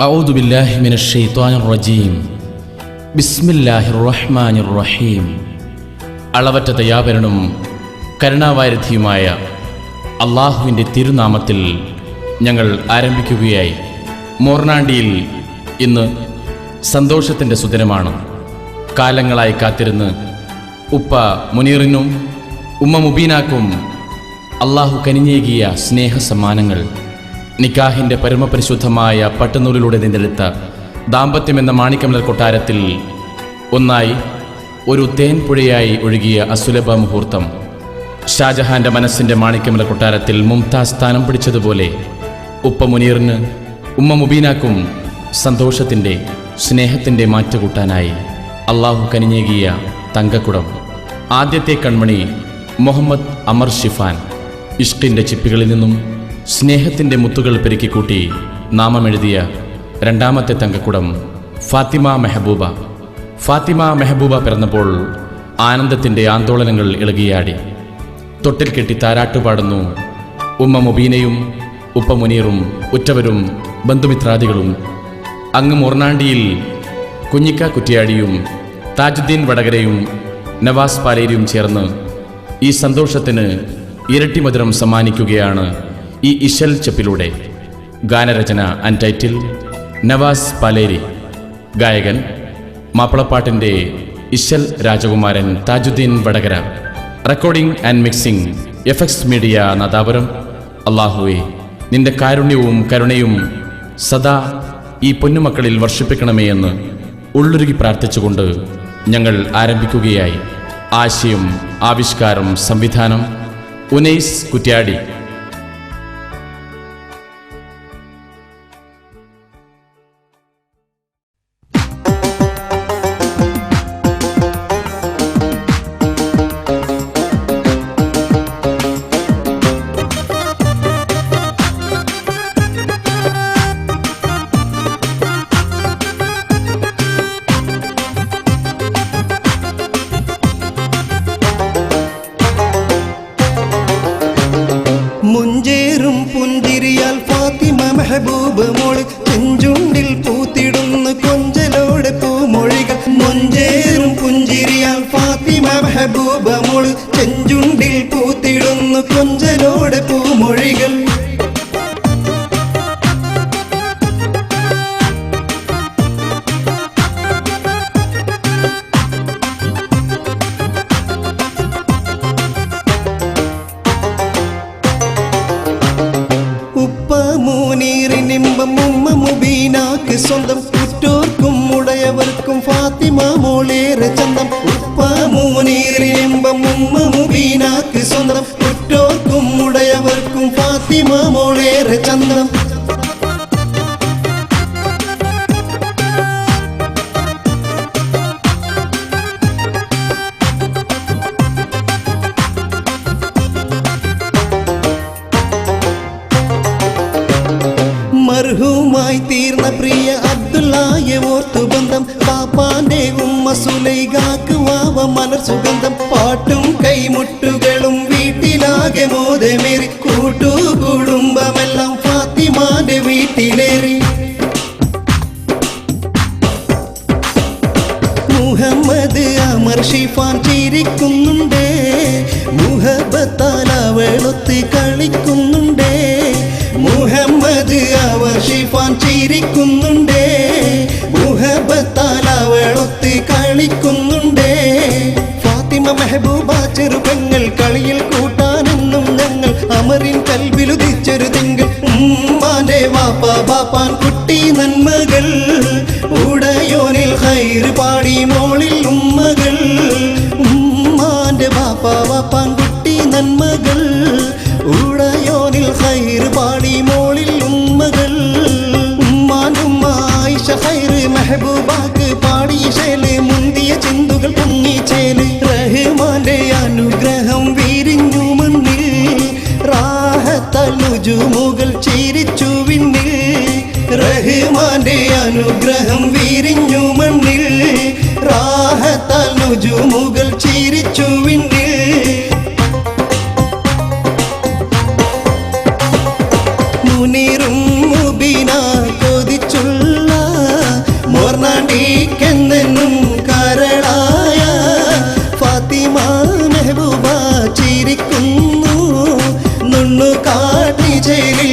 أعوذ بالله من الشيطان الرجيم بسم الله الرحمن الرحيم അളവറ്റ ദയാപരനും കരുണാവാരിധിയുമായ അള്ളാഹുവിൻ്റെ തിരുനാമത്തിൽ ഞങ്ങൾ ആരംഭിക്കുകയായി. മോർനാണ്ടിയിൽ ഇന്ന് സന്തോഷത്തിൻ്റെ സുദിനമാണ്. കാലങ്ങളായി കാത്തിരുന്ന് ഉപ്പ മുനീറിനും ഉമ്മ മുബീനാക്കും അള്ളാഹു കനിഞ്ഞേകിയ സ്നേഹസമ്മാനങ്ങൾ, നിക്കാഹിൻ്റെ പരമപരിശുദ്ധമായ പട്ടുനൂലിലൂടെ നിന്നെടുത്ത ദാമ്പത്യമെന്ന മാണിക്കമലർ കൊട്ടാരത്തിൽ ഒന്നായി ഒരു തേൻപുഴയായി ഒഴുകിയ അസുലഭ മുഹൂർത്തം. ഷാജഹാന്റെ മനസ്സിൻ്റെ മാണിക്കമലർ കൊട്ടാരത്തിൽ മുംതാസ് സ്ഥാനം പിടിച്ചതുപോലെ ഉപ്പ മുനീറിന് ഉമ്മ മുബീനാക്കും സന്തോഷത്തിൻ്റെ സ്നേഹത്തിൻ്റെ മാറ്റുകൂട്ടാനായി അള്ളാഹു കനിഞ്ഞേകിയ തങ്കക്കുടം. ആദ്യത്തെ കൺമണി മുഹമ്മദ് അമർ ഷിഫാൻ ഇഷ്കിൻ്റെ ചിപ്പികളിൽ നിന്നും സ്നേഹത്തിൻ്റെ മുത്തുകൾ പെരുക്കിക്കൂട്ടി നാമമെഴുതിയ രണ്ടാമത്തെ തങ്കക്കുടം ഫാത്തിമ മെഹബൂബ. ഫാത്തിമ മെഹബൂബ പിറന്നപ്പോൾ ആനന്ദത്തിൻ്റെ ആന്തോളനങ്ങൾ ഇളകിയാടി. തൊട്ടിൽ കെട്ടി താരാട്ടുപാടുന്നു ഉമ്മ മുബീനയും ഉപ്പ മുനീറും ഉറ്റവരും ബന്ധുമിത്രാദികളും. അങ്ങ് മോർനാണ്ടിയിൽ കുഞ്ഞിക്ക കുറ്റിയാടിയും താജുദ്ദീൻ വടകരയും നവാസ് പാലേരിയും ചേർന്ന് ഈ സന്തോഷത്തിന് ഇരട്ടി മധുരം സമ്മാനിക്കുകയാണ് ഈ ഇശൽ ചെപ്പിലൂടെ. ഗാനരചന ആൻഡ് ടൈറ്റിൽ നവാസ് പാലേരി. ഗായകൻ മാപ്പിളപ്പാട്ടിൻ്റെ ഇശൽ രാജകുമാരൻ Thajudheen Vadakara. Recording and mixing effects media Nadapuram. അള്ളാഹുവേ, നിന്റെ കാരുണ്യവും കരുണയും സദാ ഈ പൊന്നുമക്കളിൽ വർഷിപ്പിക്കണമേ എന്ന് ഉള്ളുരുകി പ്രാർത്ഥിച്ചുകൊണ്ട് ഞങ്ങൾ ആരംഭിക്കുകയായി. ആശയം, ആവിഷ്കാരം, സംവിധാനം ഉനൈസ് കുറ്റ്യാടി. മുഞ്ചേറും പുഞ്ചിരിയാൽ ഫാത്തിമ മെഹബൂബ് മോള് ചെഞ്ചുണ്ടിൽ പൂത്തിടുന്നു കൊഞ്ചലോടെ പൂമൊഴികൾ. മുഞ്ചേറും പുഞ്ചിരിയാൽ ഫാത്തിമ മെഹബൂബ് മോള് ചെഞ്ചുണ്ടിൽ പൂത്തിടുന്നു കൊഞ്ചലോടെ പൂമൊഴികൾ. മുനീറിനിമ്പം ഉമ്മ മുബീനാക്ക് സ്വന്തം, ഉറ്റോർക്കും ഉടയവർക്കും ഫാത്തിമ മോളേറെ ചന്തം. ഉപ്പ മുനീറിനിമ്പം ഉമ്മ മുബീനാക്ക് സ്വന്തം, ഉറ്റോർക്കും ഉടയവർക്കും ഫാത്തിമ മോളേറെ ചന്തം. മർഹൂമായി തീർന്ന പ്രിയ അബ്ദുള്ളയെ ഓർത്തു ബന്ധം, പാപ്പാന്റെ ഉമ്മ സുലൈഖാക്ക് വാവ മലർ സുഗന്ധം. പാട്ടും കൈമുട്ടുകളും വീട്ടിലാകെ മോദമേറി, കൂട്ടുകുടുംബമെല്ലാം ഫാത്തിമാന്റെ വീട്ടിലേറി. മുഹമ്മദ് അമർ ഷിഫാൻ ചിരിക്കുന്നുണ്ടേ, മുഹബത്താൽ അവളൊത്ത് കളിക്കുന്നുണ്ടേ. മുഹമ്മദ് അവർ ഷിഫാൻ ചിരിക്കുന്നുണ്ടേ, മുഹബത്താൽ അവളൊത്ത് കളിക്കുന്നുണ്ടേ. ഫാത്തിമ മെഹബൂബ ചെറുപെങ്ങൾ കളിയിൽ കൂട്ടാനെന്നും ഞങ്ങൾ അമറിൻ കൽബിലുദിച്ചൊരു തിങ്കൾ. ഉമ്മാന്റെ വാപ്പ ബാപ്പാൻ കുട്ടി നന്മകൾ, ഉടയോനിൽ ഖൈർ പാടി മോളിൽ ഉമ്മകൾ. ഉമ്മാന്റെ വാപ്പ ബാപ്പാൻ കുട്ടി നന്മകൾ, ഉടയോനിൽ ഖൈർ പാടി മോളിൽ ഉമ്മകൾ. ഉമ്മാനുമ്മ ആയിഷ ഖൈർ മെഹബൂബാക്ക് പാടിയ ശേല്, മുന്തിയ ചിന്തുകൾ പൊങ്ങിച്ചേല്. റഹ്മാന്റെ അനുഗ്രഹം വിരിഞ്ഞു മണ്ണിൽ, റാഹത്താൽ നുജൂമുകൾ ചിരിച്ചു വിണ്ണിൽ. റഹ്മാന്റെ അനുഗ്രഹം വിരിഞ്ഞു മണ്ണിൽ, റാഹത്താൽ നുജൂമുകൾ ചിരിച്ചു വിണ്ണിൽ. മുനീറും മുബീന കൊതിച്ചുള്ള കാട്ടി ജയിലിൽ